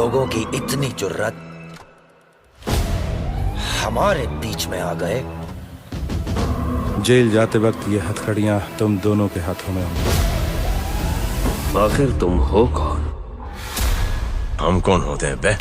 लोगों की इतनी जुर्रत हमारे बीच में आ गए। जेल जाते वक्त ये हथकड़ियां तुम दोनों के हाथों में होंगी। आखिर तुम हो कौन? हम कौन होते हैं बे?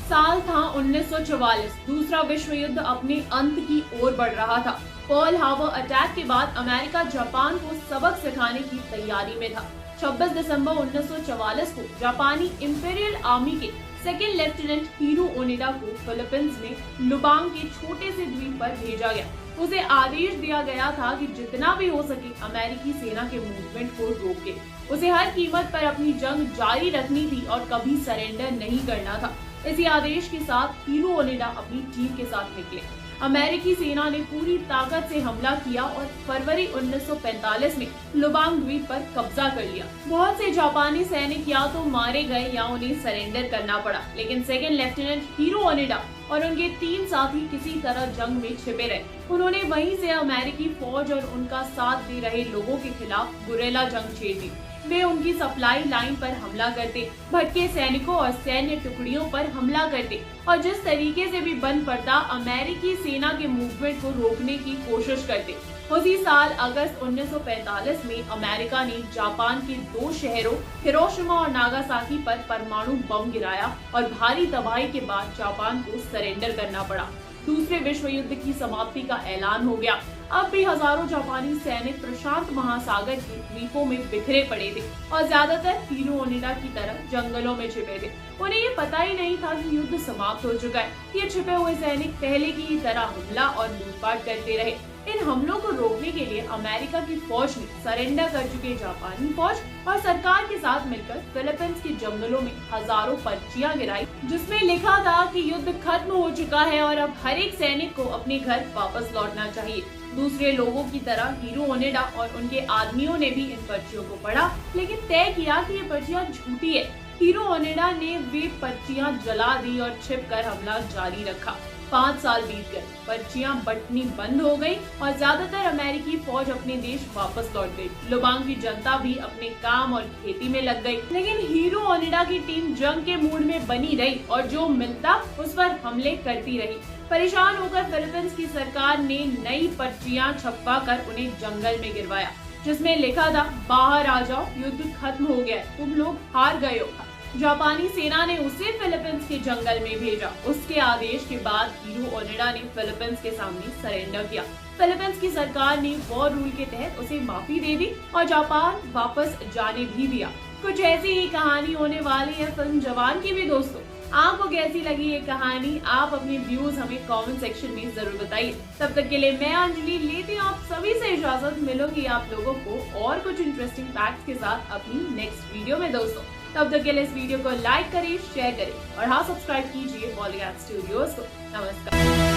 साल था 1944। दूसरा विश्व युद्ध अपने अंत की ओर बढ़ रहा था। पर्ल हार्बर अटैक के बाद अमेरिका जापान को सबक सिखाने की तैयारी में था। 26 दिसंबर 1944 को जापानी इंपीरियल आर्मी के सेकेंड लेफ्टिनेंट हीरो ओनिडा को फिलीपींस में लुबांग के छोटे से द्वीप पर भेजा गया। उसे आदेश दिया गया था कि जितना भी हो सके अमेरिकी सेना के मूवमेंट को रोके। उसे हर कीमत पर अपनी जंग जारी रखनी थी और कभी सरेंडर नहीं करना था। इसी आदेश के साथ हीरो ओनिडा अपनी टीम के साथ निकले। अमेरिकी सेना ने पूरी ताकत से हमला किया और फरवरी 1945 में लुबांग द्वीप पर कब्जा कर लिया। बहुत से जापानी सैनिक या तो मारे गए या उन्हें सरेंडर करना पड़ा, लेकिन सेकेंड लेफ्टिनेंट हीरो ओनिडा और उनके 3 साथी किसी तरह जंग में छिपे रहे। उन्होंने वहीं से अमेरिकी फौज और उनका साथ दे रहे लोगों के खिलाफ गुरेला जंग छेड़ दी। वे उनकी सप्लाई लाइन पर हमला करते, भटके सैनिकों और सैन्य टुकड़ियों पर हमला करते और जिस तरीके से भी बन पड़ता अमेरिकी सेना के मूवमेंट को रोकने की कोशिश करते। उसी साल अगस्त 1945 में अमेरिका ने जापान के 2 शहरों हिरोशिमा और नागासाकी पर परमाणु बम गिराया और भारी तबाही के बाद जापान को सरेंडर करना पड़ा। दूसरे विश्व युद्ध की समाप्ति का ऐलान हो गया। अब भी हजारों जापानी सैनिक प्रशांत महासागर के द्वीपों में बिखरे पड़े थे और ज्यादातर हीरो ओनिडा की तरह जंगलों में छिपे थे। उन्हें ये पता ही नहीं था कि युद्ध समाप्त हो चुका है। ये छिपे हुए सैनिक पहले की ही तरह हमला और लूटपाट करते रहे। इन हमलों को रोकने के लिए अमेरिका की फौज ने सरेंडर कर चुके जापानी फौज और सरकार के साथ मिलकर फिलीपींस के जंगलों में हजारों पर्चियां गिराई, जिसमें लिखा था कि युद्ध खत्म हो चुका है और अब हर एक सैनिक को अपने घर वापस लौटना चाहिए। दूसरे लोगों की तरह हीरो ओनिडा और उनके आदमियों ने भी इन पर्चियों को पढ़ा, लेकिन तय किया कि ये पर्चियां झूठी है। हीरो ओनिडा ने वे पर्चियां जला दी और छिपकर हमला जारी रखा। 5 साल बीत गए, पर्चियां बंटनी बंद हो गई और ज्यादातर अमेरिकी फौज अपने देश वापस लौट गई। लुबांग की जनता भी अपने काम और खेती में लग गई, लेकिन हीरो ओनिडा की टीम जंग के मूड में बनी रही और जो मिलता उस पर हमले करती रही। परेशान होकर फिलीपींस की सरकार ने नई पर्चियां छपवा कर उन्हें जंगल में गिरवाया, जिसमें लिखा था, बाहर आ जाओ, युद्ध खत्म हो गया, तुम लोग हार गए हो। जापानी सेना ने उसे फिलीपींस के जंगल में भेजा। उसके आदेश के बाद हीरो ओनिडा ने फिलीपींस के सामने सरेंडर किया। फिलीपींस की सरकार ने वॉर रूल के तहत उसे माफी दे दी और जापान वापस जाने भी दिया। कुछ ऐसी ही कहानी होने वाली है फिल्म जवान की भी दोस्तों। आपको कैसी लगी ये कहानी? आप अपने व्यूज हमें कमेंट सेक्शन में जरूर बताइए। तब तक के लिए मैं अंजलि लेती हूँ आप सभी से इजाजत। मिलूंगी आप लोगों को और कुछ इंटरेस्टिंग फैक्ट्स के साथ अपनी नेक्स्ट वीडियो में दोस्तों। तब तक के लिए इस वीडियो को लाइक करें, शेयर करें और हाँ, सब्सक्राइब कीजिए बॉलीवुड स्टूडियोज को। नमस्कार।